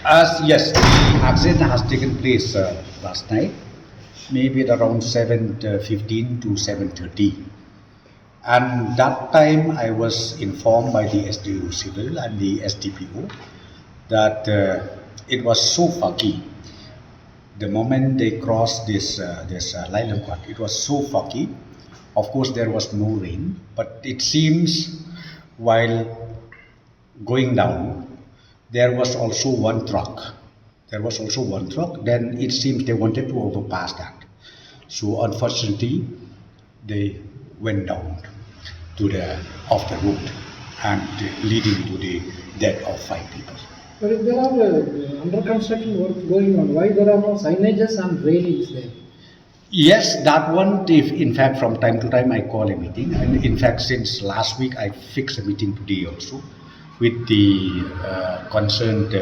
As yes, the accident has taken place last night, maybe at around 7:15 to 7:30. And that time I was informed by the SDO Civil and the SDPO that it was so foggy. The moment they crossed this Leit, it was so foggy. Of course, there was no rain, but it seems while going down, there was also one truck. Then it seems they wanted to overpass that. So unfortunately, they went down to the off the road and leading to the death of 5 people. But if there are under construction works going on, why there are no signages and railings there? Yes, that one, if in fact from time to time I call a meeting, and in fact since last week I fixed a meeting today also with the concerned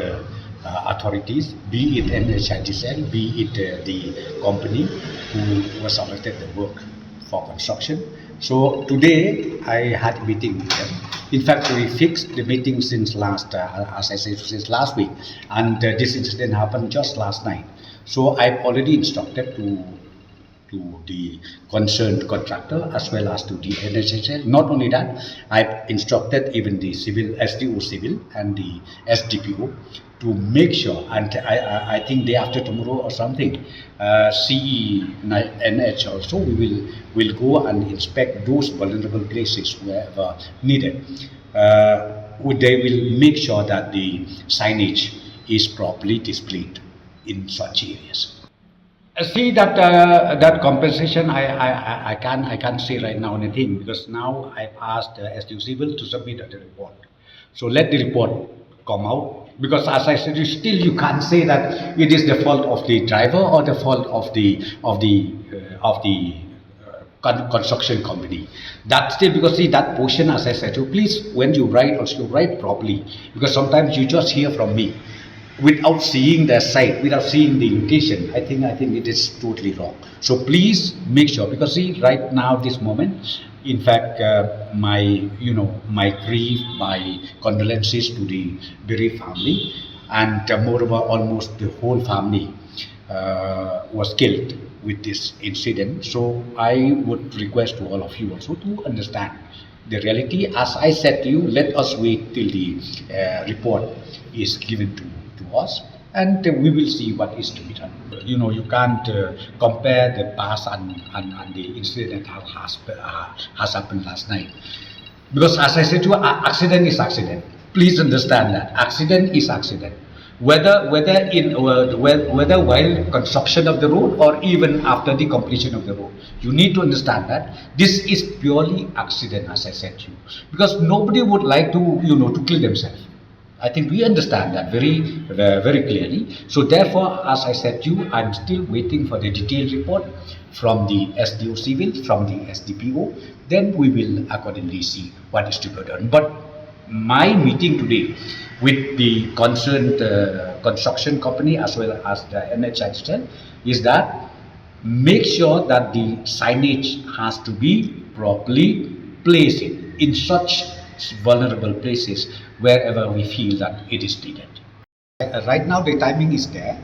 authorities, be it NHITCL, be it the company who was selected the work for construction. So today I had a meeting with them. In fact, we fixed the meeting since last, as I said, since last week, and this incident happened just last night. So I've already instructed to the concerned contractor as well as to the NHSL. Not only that, I've instructed even the civil SDO civil and the SDPO to make sure, and I think day after tomorrow or something, CENH also will go and inspect those vulnerable places wherever needed. They will make sure that the signage is properly displayed in such areas. See that that compensation, I can't say right now anything, because now I've asked SDO Civil to submit the report. So let the report come out, because as I said, still you can't say that it is the fault of the driver or the fault of the construction company. That's still, because see that portion, as I said, so please when you write also write properly, because sometimes you just hear from me without seeing the site, without seeing the location. I think it is totally wrong. So please make sure, because see right now this moment, in fact my grief, my condolences to the bereaved family, and moreover almost the whole family was killed with this incident. So I would request to all of you also to understand the reality. As I said to you, let us wait till the report is given to us, and we will see what is to be done. You can't compare the past and the incident that has happened last night, because as I said to you, accident is accident. Please understand that accident is accident, whether while construction of the road or even after the completion of the road. You need to understand that this is purely accident, as I said to you, because nobody would like to to kill themselves. I think we understand that very clearly. So therefore, as I said to you, I'm still waiting for the detailed report from the SDO Civil, from the SDPO. Then we will accordingly see what is to be done. But my meeting today with the concerned construction company as well as the NHITCL is that make sure that the signage has to be properly placed in such vulnerable places wherever we feel that it is needed. Right now the timing is there,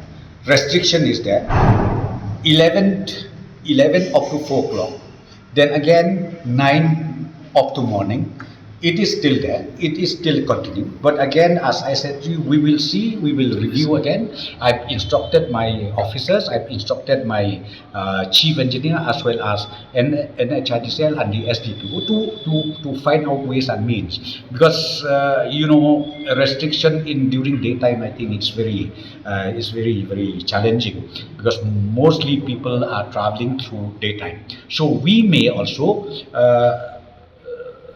restriction is there, 11 up to 4 o'clock, then again 9 up to morning. It is still there, it is still continuing. But again, as I said to you, we will see, we will review again. I've instructed my officers, I've instructed my chief engineer as well as NHITCL and the SDPO to find out ways and means. Because restriction during daytime, I think it's very challenging, because mostly people are traveling through daytime. So we may also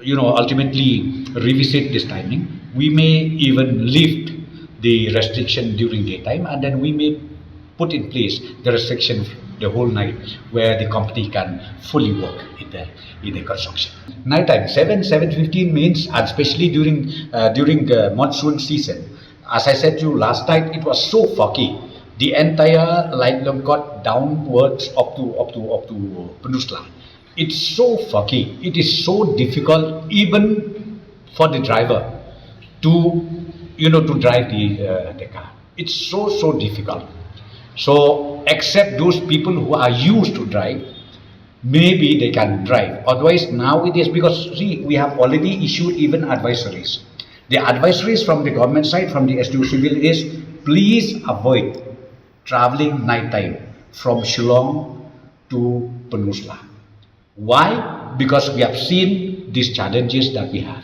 ultimately revisit this timing. We may even lift the restriction during daytime, and then we may put in place the restriction the whole night, where the company can fully work in the construction. Nighttime 7:15 means, and especially during monsoon season. As I said to you last night, it was so foggy. The entire Leit got downwards up to Peninsula. It's so foggy. It is so difficult even for the driver to drive the car. It's so difficult. So except those people who are used to drive, maybe they can drive. Otherwise, nowadays, because see, we have already issued even advisories. The advisories from the government side, from the SDU Civil is, please avoid traveling night time from Shillong to Peninsula. Why? Because we have seen these challenges that we have.